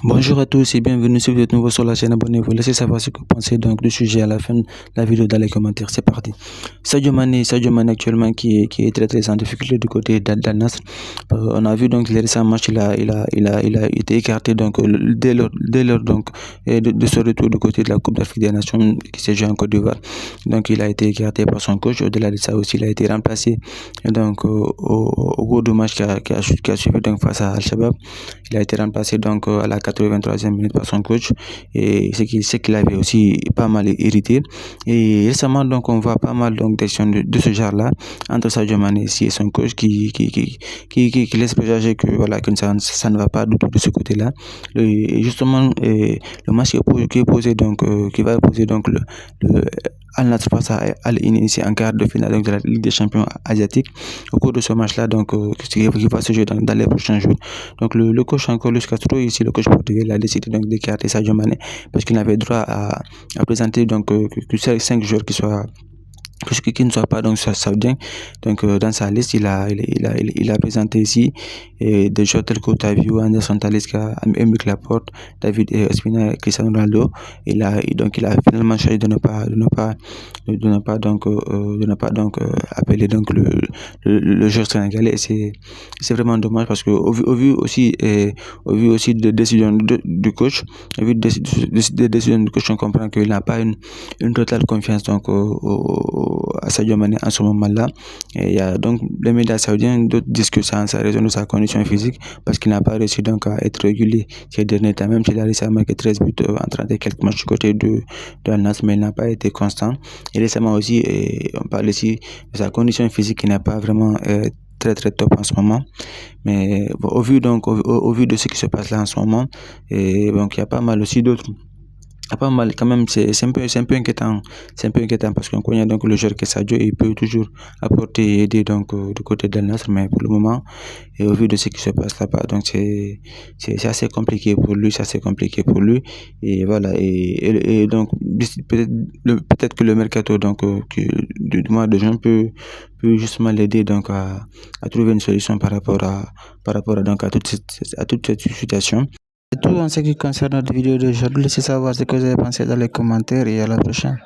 Bonjour à tous et bienvenue si vous êtes nouveau sur la chaîne, abonnez-vous, laissez savoir ce que vous pensez donc du sujet à la fin de la vidéo dans les commentaires, c'est parti. Sadio Mané actuellement qui est très en difficulté du côté d'Al Nassr. On a vu donc les récents matchs, il a été écarté donc dès lors donc de ce retour du côté de la Coupe d'Afrique des Nations qui s'est joué en Côte d'Ivoire. Donc il a été écarté par son coach, au-delà de ça aussi il a été remplacé donc au cours du match qui a suivi donc face à Al-Shabaab. Il a été remplacé donc à la 83e minute par son coach et ce qu'il avait aussi pas mal irrité. Et récemment donc on voit pas mal donc d'actions de ce genre-là entre Sadio Mané ici et son coach qui laisse présager que voilà que ça ne va pas du tout de ce côté-là. Et justement le match qui est posé donc qui va poser donc le Al Nassr face à Al Hilal ici en quart de finale donc de la Ligue des Champions asiatique. Au cours de ce match-là donc qui va se jouer dans les prochains jours. Donc le coach encore Luis Castro ici, le coach portugais, il a décidé donc d'écarter Sadio Mané parce qu'il n'avait droit à présenter donc que 5 joueurs qui ne soit pas donc saoudien. Donc dans sa liste il a présenté ici des joueurs tels que Otavio, Anderson Talisca, Emerick Laporte, David Ospina, Cristiano Ronaldo. Il a finalement choisi de ne pas donc appeler donc le joueur sénégalais. Et c'est vraiment dommage parce que au vu aussi des décisions du coach, au vu des décisions du coach, on comprend qu'il n'a pas une totale confiance donc à Sadio Mané en ce moment-là. Et il y a donc les médias saoudiens, d'autres disent que c'est en raison de sa condition physique parce qu'il n'a pas réussi donc à être régulier ces derniers temps, même s'il a réussi à marquer 13 buts en 30 et quelques matchs du côté de Al Nassr, mais il n'a pas été constant. Et récemment aussi, on parle ici de sa condition physique qui n'est pas vraiment très top en ce moment, mais bon, au vu de ce qui se passe là en ce moment, et donc il y a pas mal aussi d'autres. Pas mal quand même, c'est un peu inquiétant. C'est un peu inquiétant parce qu'on connaît donc le joueur que Sadio, il peut toujours apporter et aider donc du côté d'Al Nassr, mais pour le moment, et au vu de ce qui se passe là-bas, donc c'est assez compliqué pour lui, c'est assez compliqué pour lui. Et voilà, et donc peut-être que le mercato donc du mois de juin peut justement l'aider donc à trouver une solution par rapport à, donc à toute cette situation. C'est tout en ce qui concerne notre vidéo d'aujourd'hui. Laissez savoir ce que vous avez pensé dans les commentaires et à la prochaine.